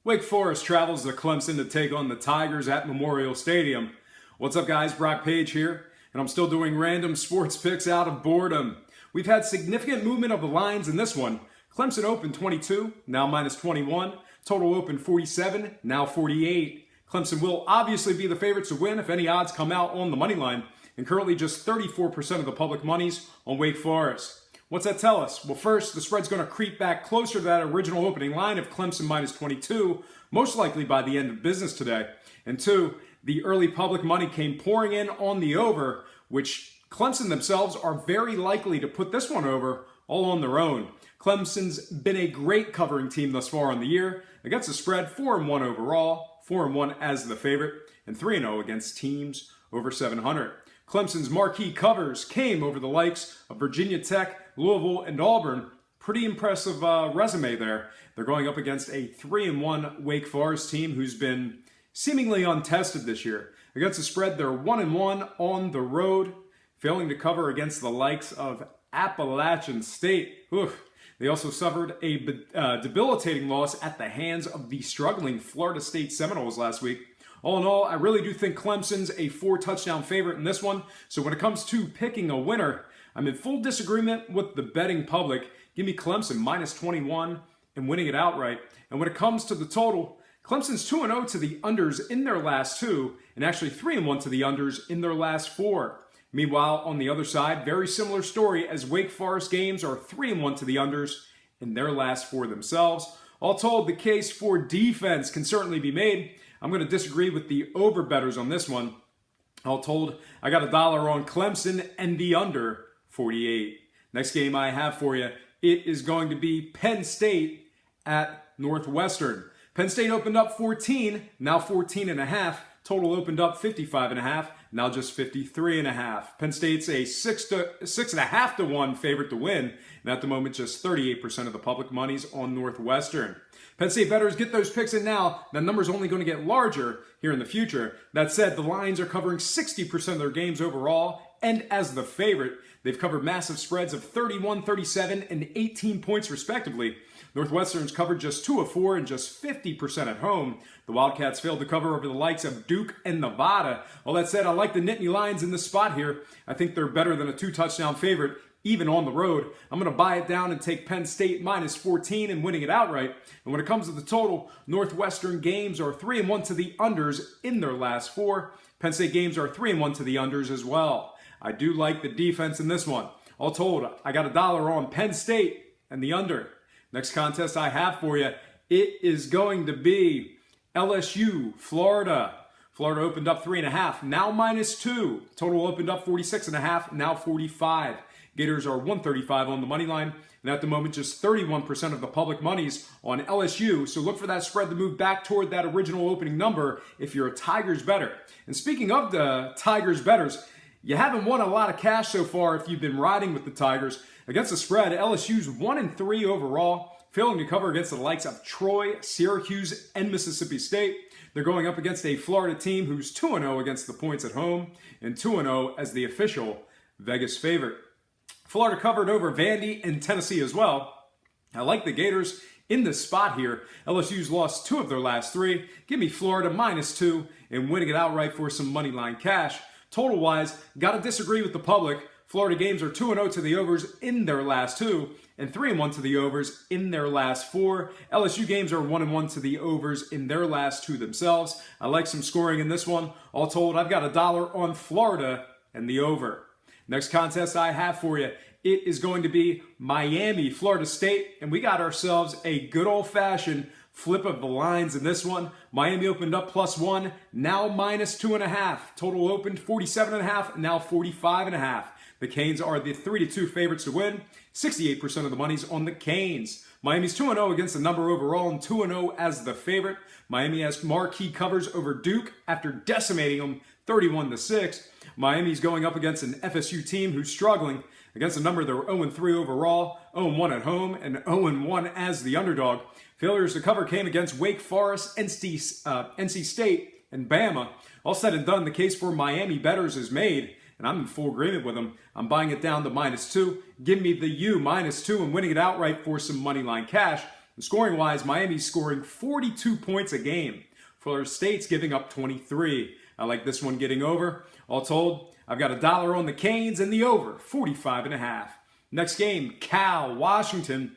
Wake Forest travels to Clemson to take on the Tigers at Memorial Stadium. What's up, guys? Brock Page here, and I'm still doing random sports picks out of boredom. We've had significant movement of the lines in this one. Clemson opened 22, now minus 21. Total open 47, now 48. Clemson will obviously be the favorites to win if any odds come out on the money line, and currently just 34% of the public money's on Wake Forest. What's that tell us? Well, first, the spread's going to creep back closer to that original opening line of Clemson minus 22, most likely by the end of business today. And two, the early public money came pouring in on the over, which Clemson themselves are very likely to put this one over all on their own. Clemson's been a great covering team thus far on the year. Against the spread, 4-1 overall, 4-1 as the favorite, and 3-0 against teams over 700. Clemson's marquee covers came over the likes of Virginia Tech, Louisville, and Auburn. Pretty impressive resume there. They're going up against a 3-1 Wake Forest team who's been seemingly untested this year. Against the spread, they're 1-1 on the road, failing to cover against the likes of Appalachian State. Oof. They also suffered a debilitating loss at the hands of the struggling Florida State Seminoles last week. All in all, I really do think Clemson's a 4-touchdown favorite in this one. So when it comes to picking a winner, I'm in full disagreement with the betting public. Give me Clemson minus 21 and winning it outright. And when it comes to the total, Clemson's 2-0 to the unders in their last two, and actually 3-1 to the unders in their last four. Meanwhile, on the other side, very similar story as Wake Forest games are 3-1 to the unders in their last four themselves. All told, the case for defense can certainly be made. I'm going to disagree with the over bettors on this one. All told, I got $1 on Clemson and the under 48. Next game I have for you, it is going to be Penn State at Northwestern. Penn State opened up 14, now 14.5. Total opened up 55.5, now just 53.5. Penn State's a 6.5 to 1 favorite to win, and at the moment just 38% of the public money's on Northwestern. Penn State bettors get those picks in now. That number's only going to get larger here in the future. That said, the lines are covering 60% of their games overall, and as the favorite, they've covered massive spreads of 31, 37, and 18 points respectively. Northwestern's covered just 2 of 4 and just 50% at home. The Wildcats failed to cover over the likes of Duke and Nevada. All that said, I like the Nittany Lions in this spot here. I think they're better than a 2-touchdown favorite, even on the road. I'm going to buy it down and take Penn State minus 14 and winning it outright. And when it comes to the total, Northwestern games are 3-1 to the unders in their last four. Penn State games are 3-1 to the unders as well. I do like the defense in this one. All told, I got $1 on Penn State and the under. Next contest I have for you, it is going to be LSU, Florida. Florida opened up 3.5, now minus 2. Total opened up 46.5, now 45. Gators are 135 on the money line, and at the moment just 31% of the public money's on LSU. So look for that spread to move back toward that original opening number if you're a Tigers bettor. And speaking of the Tigers bettors, you haven't won a lot of cash so far if you've been riding with the Tigers. Against the spread, LSU's 1-3 overall, failing to cover against the likes of Troy, Syracuse, and Mississippi State. They're going up against a Florida team who's 2-0 against the points at home and 2-0 as the official Vegas favorite. Florida covered over Vandy and Tennessee as well. I like the Gators in this spot here. LSU's lost 2 of their last 3. Give me Florida minus 2 and winning it outright for some money line cash. Total-wise, got to disagree with the public. Florida games are 2-0 to the overs in their last 2 and 3-1 to the overs in their last 4. LSU games are 1-1 to the overs in their last 2 themselves. I like some scoring in this one. All told, I've got $1 on Florida and the over. Next contest I have for you, it is going to be Miami, Florida State, and we got ourselves a good old-fashioned flip of the lines in this one. Miami opened up +1, now minus 2.5. Total opened 47.5, now 45.5. The Canes are the 3-2 favorites to win. 68% of the money's on the Canes. Miami's 2-0 against the number overall and 2-0 as the favorite. Miami has marquee covers over Duke after decimating them 31-6. Miami's going up against an FSU team who's struggling. Against a number, they're 0-3 overall, 0-1 at home, and 0-1 as the underdog. Failures to cover came against Wake Forest, NC State, and Bama. All said and done, the case for Miami bettors is made, and I'm in full agreement with them. I'm buying it down to -2. Give me the U -2 and winning it outright for some money line cash. And scoring-wise, Miami's scoring 42 points a game. Florida State's giving up 23. I like this one getting over. All told, I've got $1 on the Canes and the over, 45.5. Next game, Cal, Washington.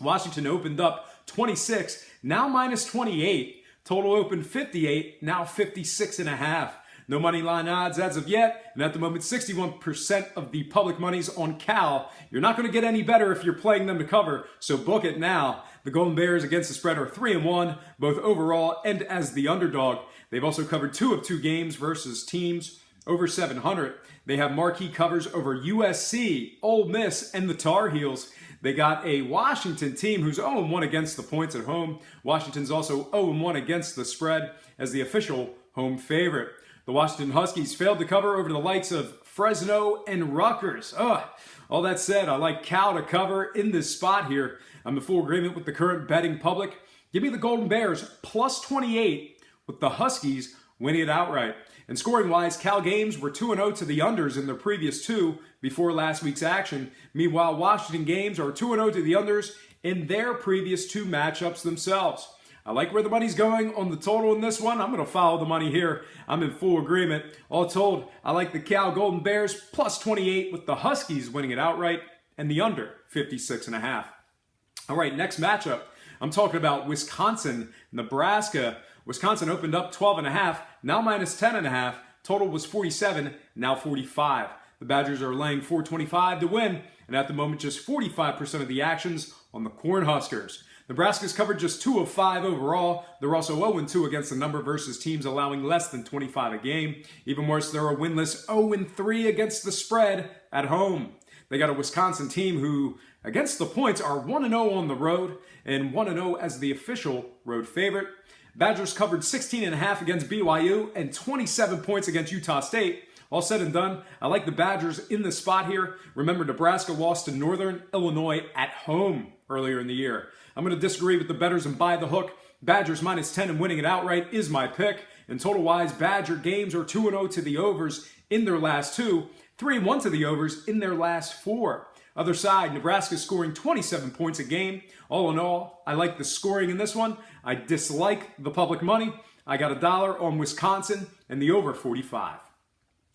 Washington opened up 26, now minus 28. Total opened 58, now 56.5. No money line odds as of yet, and at the moment 61% of the public money's on Cal. You're not going to get any better if you're playing them to cover, so book it now. The Golden Bears against the spread are 3-1, both overall and as the underdog. They've also covered 2 of 2 games versus teams over 700. They have marquee covers over USC, Ole Miss, and the Tar Heels. They got a Washington team who's 0-1 against the points at home. Washington's also 0-1 against the spread as the official home favorite. The Washington Huskies failed to cover over the likes of Fresno and Rutgers. All that said, I like Cal to cover in this spot here. I'm in full agreement with the current betting public. Give me the Golden Bears plus 28 with the Huskies winning it outright. And scoring-wise, Cal games were 2-0 to the unders in their previous 2 before last week's action. Meanwhile, Washington games are 2-0 to the unders in their previous 2 matchups themselves. I like where the money's going on the total in this one. I'm going to follow the money here. I'm in full agreement. All told, I like the Cal Golden Bears plus 28 with the Huskies winning it outright and the under 56.5. All right, next matchup. I'm talking about Wisconsin, Nebraska. Wisconsin opened up 12.5, now minus 10.5. Total was 47, now 45. The Badgers are laying 425 to win, and at the moment just 45% of the actions on the Cornhuskers. Nebraska's covered just 2 of 5 overall. They're also 0-2 against the number versus teams allowing less than 25 a game. Even worse, they're a winless 0-3 against the spread at home. They got a Wisconsin team who, against the points, are 1-0 on the road and 1-0 as the official road favorite. Badgers covered 16.5 against BYU and 27 points against Utah State. All said and done, I like the Badgers in the spot here. Remember, Nebraska lost to Northern Illinois at home earlier in the year. I'm going to disagree with the bettors and buy the hook. Badgers minus 10 and winning it outright is my pick. And total-wise, Badger games are 2-0 to the overs in their last 2, 3-1 to the overs in their last 4. Other side, Nebraska scoring 27 points a game. All in all, I like the scoring in this one. I dislike the public money. I got $1 on Wisconsin and the over 45.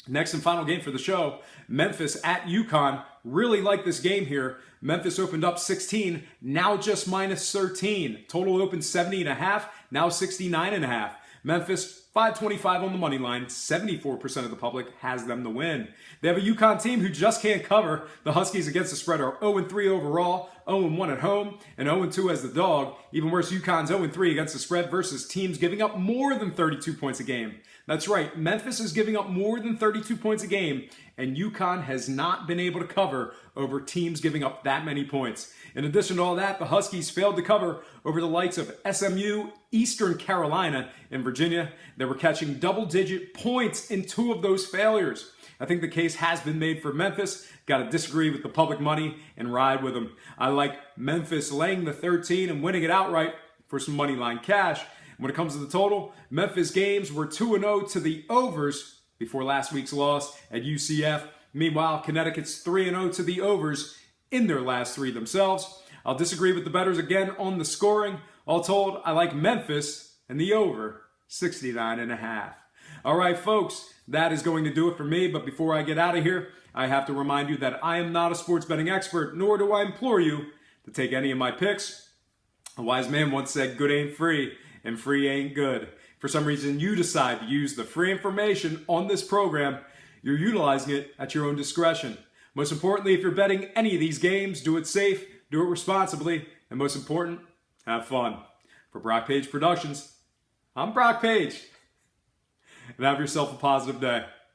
Next and final game for the show, Memphis at UConn. Really like this game here. Memphis opened up 16, now just minus 13. Total opened 70.5, now 69.5. Memphis, 525 on the money line. 74% of the public has them to win. They have a UConn team who just can't cover. The Huskies against the spread are 0-3 overall, 0-1 at home, and 0-2 as the dog. Even worse, UConn's 0-3 against the spread versus teams giving up more than 32 points a game. That's right, Memphis is giving up more than 32 points a game, and UConn has not been able to cover over teams giving up that many points. In addition to all that, the Huskies failed to cover over the likes of SMU, Eastern Carolina, and Virginia. They were catching double-digit points in 2 of those failures. I think the case has been made for Memphis. Got to disagree with the public money and ride with them. I like Memphis laying the 13 and winning it outright for some money line cash. When it comes to the total, Memphis games were 2-0 to the overs before last week's loss at UCF. Meanwhile, Connecticut's 3-0 to the overs in their last 3 themselves. I'll disagree with the bettors again on the scoring. All told, I like Memphis and the over 69.5. All right, folks, that is going to do it for me. But before I get out of here, I have to remind you that I am not a sports betting expert, nor do I implore you to take any of my picks. A wise man once said, good ain't free, and free ain't good. For some reason, you decide to use the free information on this program, you're utilizing it at your own discretion. Most importantly, if you're betting any of these games, do it safe, do it responsibly, and most important, have fun. For Brock Page Productions, I'm Brock Page. And have yourself a positive day.